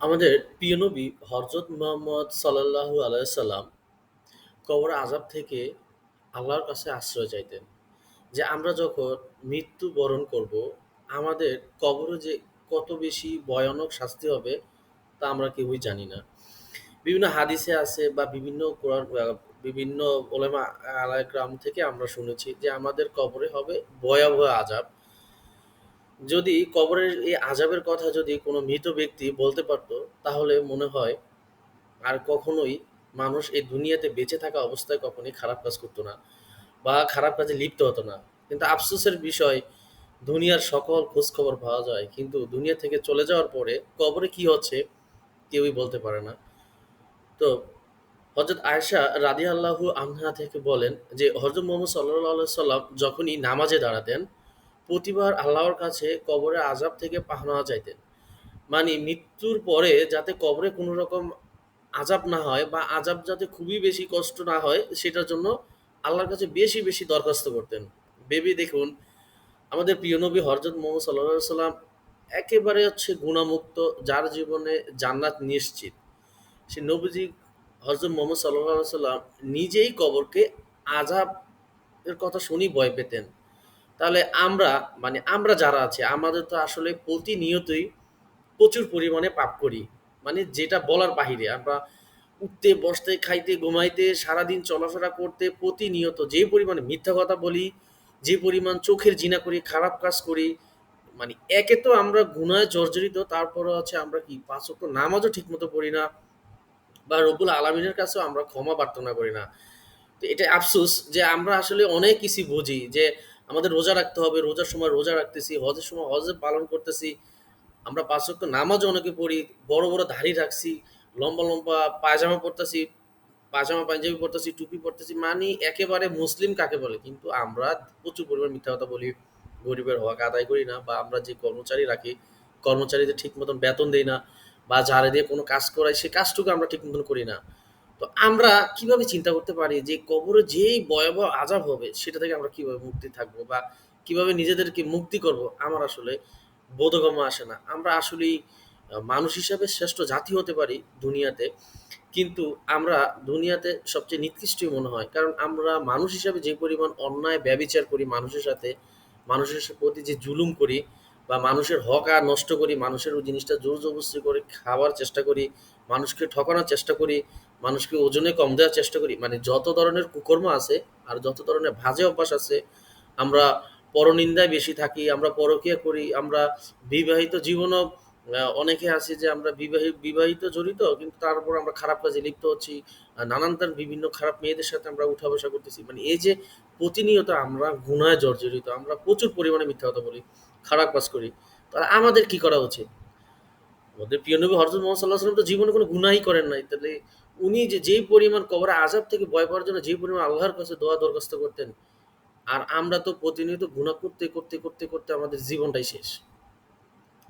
আমাদের প্রিয় নবী হযরত মুহাম্মদ সাল্লাল্লাহু আলাইহি সাল্লাম কবরের আযাব থেকে আল্লাহর কাছে আশ্রয় চাইতেন। যে আমরা যখন মৃত্যুবরণ করব, আমাদের কবরে যে কত বেশি ভয়ানক শাস্তি হবে তা আমরা কেউই জানি না। বিভিন্ন হাদিসে আছে বা বিভিন্ন বিভিন্ন উলামা আলাইকেরাম থেকে আমরা শুনেছি যে আমাদের কবরে হবে ভয়াবহ আযাব। যদি কবরের এই আযাবের কথা যদি কোনো মৃত ব্যক্তি বলতে পারত, তাহলে মনে হয় আর কখনোই মানুষ এই দুনিয়াতে বেঁচে থাকা অবস্থায় কখনোই খারাপ কাজ করতো না বা খারাপ কাজে লিপ্ত হতো না। কিন্তু আফসোসের বিষয়, দুনিয়ার সকল খোঁজখবর পাওয়া যায়, কিন্তু দুনিয়া থেকে চলে যাওয়ার পরে কবরে কি হচ্ছে কেউই বলতে পারে না। তো হযরত আয়েশা রাদিয়াল্লাহু আনহা থেকে বলেন যে হযরত মুহাম্মদ সাল্লাল্লাহু আলাইহি সাল্লাম যখনই নামাজে দাঁড়াতেন, প্রতিবার আল্লাহর কাছে কবরের আযাব থেকে পানাহ চাইতেন। মানে মৃত্যুর পরে যাতে কবরে কোনো রকম আযাব না হয় বা আযাব যাতে খুবই বেশি কষ্ট না হয়, সেটার জন্য আল্লাহর কাছে বেশি, বেশি দরখাস্ত করতেন। ভেবে দেখুন, আমাদের প্রিয় নবী হযরত মুহাম্মদ সাল্লাল্লাহু আলাইহি সাল্লাম একেবারে গুনাহমুক্ত, যার জীবনে জান্নাত নিশ্চিত। সে নবীজি হযরত মুহাম্মদ সাল্লাল্লাহু আলাইহি সাল্লাম নিজেই কবরকে আযাব এর কথা শুনেই ভয় পেতেন। তাহলে আমরা, মানে আমরা যারা আছি, আমাদের তো আসলে প্রতিনিয়তই প্রচুর পরিমাণে পাপ করি। মানে যেটা বলার বাহিরে। আমরা উঠতে, বসতে, খাইতে, ঘুমাইতে, সারাদিন চলাফেরা করতে প্রতিনিয়ত যে পরিমাণে মিথ্যা কথা বলি, যে পরিমাণ চোখের জিনা করি, খারাপ কাজ করি, মানে একে তো আমরা গুনাহে জর্জরিত, তারপরে হচ্ছে আমরা কি ৫ ওয়াক্ত নামাজও ঠিকমতো পড়ি না বা রব্বুল আলামিনের কাছেও আমরা ক্ষমা প্রার্থনা করি না। তো এটা আফসোস যে আমরা আসলে অনেক কিছু বুঝি যে আমাদের রোজা রাখতে হবে, রোজার সময় রোজা রাখতেছি, হজের সময় হজ পালন করতেছি। আমরা ৫ ওয়াক্ত নামাজও অনেকে পড়ি, বড়, বড় দাড়ি রাখছি, লম্বা, লম্বা পায়জামা পড়তেছি, পায়জামা পাঞ্জাবি পড়তেছি, টুপি পড়তেছি। মানে একেবারে মুসলিম কাকে বলে? কিন্তু আমরা প্রচুর পরিমাণ মিথ্যা কথা বলি, গরিবের হক আদায় করি না বা আমরা যে কর্মচারী রাখি, কর্মচারীদের ঠিক মতন বেতন দেই না বা যারা দিয়ে কোনো কাজ করাই, সে কাজটুকু আমরা ঠিক মতন করি না। তো আমরা কিভাবে চিন্তা করতে পারি যে কবরে যেই ভয়াবহ আযাব হবে সেটা থেকে আমরা কিভাবে মুক্তি থাকবো বা কিভাবে নিজেদেরকে মুক্তি করব? আমার আসলে বোধগম্য আসে না। আমরা আসলেই মানুষ হিসাবে শ্রেষ্ঠ জাতি হতে পারি দুনিয়াতে। কিন্তু আমরা দুনিয়াতে সবচেয়ে নিকৃষ্টই মনে হয়। কারণ আমরা মানুষ হিসাবে যে পরিমাণ অন্যায় ব্যভিচার করি মানুষের সাথে, মানুষের প্রতি যে জুলুম করি বা মানুষের হক নষ্ট করি, মানুষের ওই জিনিসটা জোর-জবরদস্তি করে খাওয়ার চেষ্টা করি, মানুষকে ঠকানোর চেষ্টা করি, মানুষকে ওজনে কম দেওয়ার চেষ্টা করি। মানে যত ধরনের কুকর্ম আছে আর যত ধরনের বাজে অভ্যাস আছে, আমরা পরনিন্দায় বেশি থাকি, আমরা পরকীয়া করি, আমরা বিবাহিত জীবনও অনেকে আছে যে আমরা বিবাহিত জড়িত, কিন্তু তারপর আমরা খারাপ কাজে লিপ্ত হচ্ছি। নানানতার বিভিন্ন খারাপ মেয়েদের সাথে আমরা উঠা-বসা করতেছি। মানে এই যে প্রতিনিয়ত আমরা গুনায় জর্জরিত, আমরা প্রচুর পরিমাণে মিথ্যা কথা বলি, খারাপ কাজ করি। তাহলে আমাদের কি করা উচিত? আমাদের প্রিয় নবী হযরত মুহাম্মদ সাল্লাল্লাহু আলাইহি ওয়াসাল্লাম তো জীবনে কোনো গুনাহই করেন নাই। তাহলে উনি যে যেই পরিমাণ কবরের আযাব থেকে ভয় পাওয়ার জন্য যেই পরিমাণ আল্লাহর কাছে দোয়া দরখাস্ত করতেন, আর আমরা তো প্রতিনিয়ত গুনাহ করতে, করতে, করতে, করতে আমাদের জীবনটাই শেষ।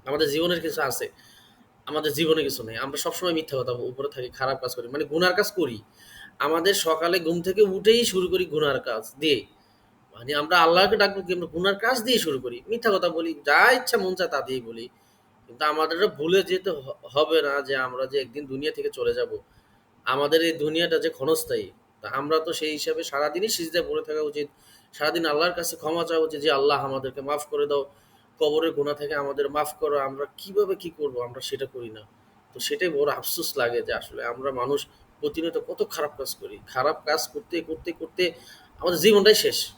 আমাদের জীবনের কিছু আছে। আমাদের জীবনে কিছু নেই। আমরা সবসময় মিথ্যা কথা উপরে থাকি, খারাপ কাজ করি। মানে গুনার কাজ করি। আমাদের সকালে ঘুম থেকে উঠেই শুরু করি গুনার কাজ দিয়ে। মানে আমরা আল্লাহকে ডাকবো কি আমরা গুনার কাজ দিয়ে শুরু করি। মিথ্যা কথা বলি। যা ইচ্ছা মন চায় তা দিয়েই বলি। কিন্তু আমাদের ভুলে যেতে হবে না যে আমরা যে একদিন দুনিয়া থেকে চলে যাবো। আমাদের এই দুনিয়াটা যে ক্ষণস্থায়ী। তা আমরা তো সেই হিসাবে সারাদিনই সিজদায় পড়ে থাকা উচিত। সারাদিন আল্লাহর কাছে ক্ষমা চাওয়া উচিত যে, "আল্লাহ আমাদেরকে মাফ করে দাও। কবরের গুনাহ থেকে আমাদের মাফ করো।" আমরা কিভাবে কি করব? আমরা সেটা করি না। তো সেটাই বড় আফসোস লাগে যে আসলে আমরা মানুষ প্রতিনিয়ত কত খারাপ কাজ করি। খারাপ কাজ করতে, করতে, করতে আমাদের জীবনটাই শেষ।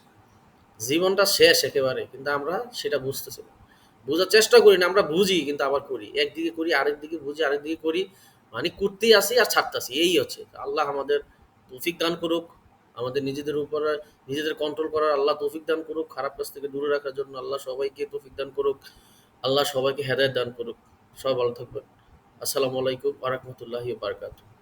জীবনটা শেষ একেবারে। কিন্তু আমরা সেটা বুঝতেছি না। বুঝার চেষ্টা করি না। আমরা বুঝি কিন্তু আবার করি। একদিকে করি, আরেকদিকে বুঝি, আরেকদিকে করি। মানে করতেই আসি আর ছাড়তাছি। এই হচ্ছে। আল্লাহ আমাদের তৌফিক দান করুক। আমাদের নিজেদের উপরে নিজেদের কন্ট্রোল করার আল্লাহ তৌফিক দান করুক। খারাপ কাজ থেকে দূরে রাখার জন্য আল্লাহ সবাইকে তৌফিক দান করুক। আল্লাহ সবাইকে হেদায়েত দান করুক। সবাই ভালো থাকবেন। আসসালামু আলাইকুম ওয়া রাহমাতুল্লাহি ওয়া বারাকাতুহু।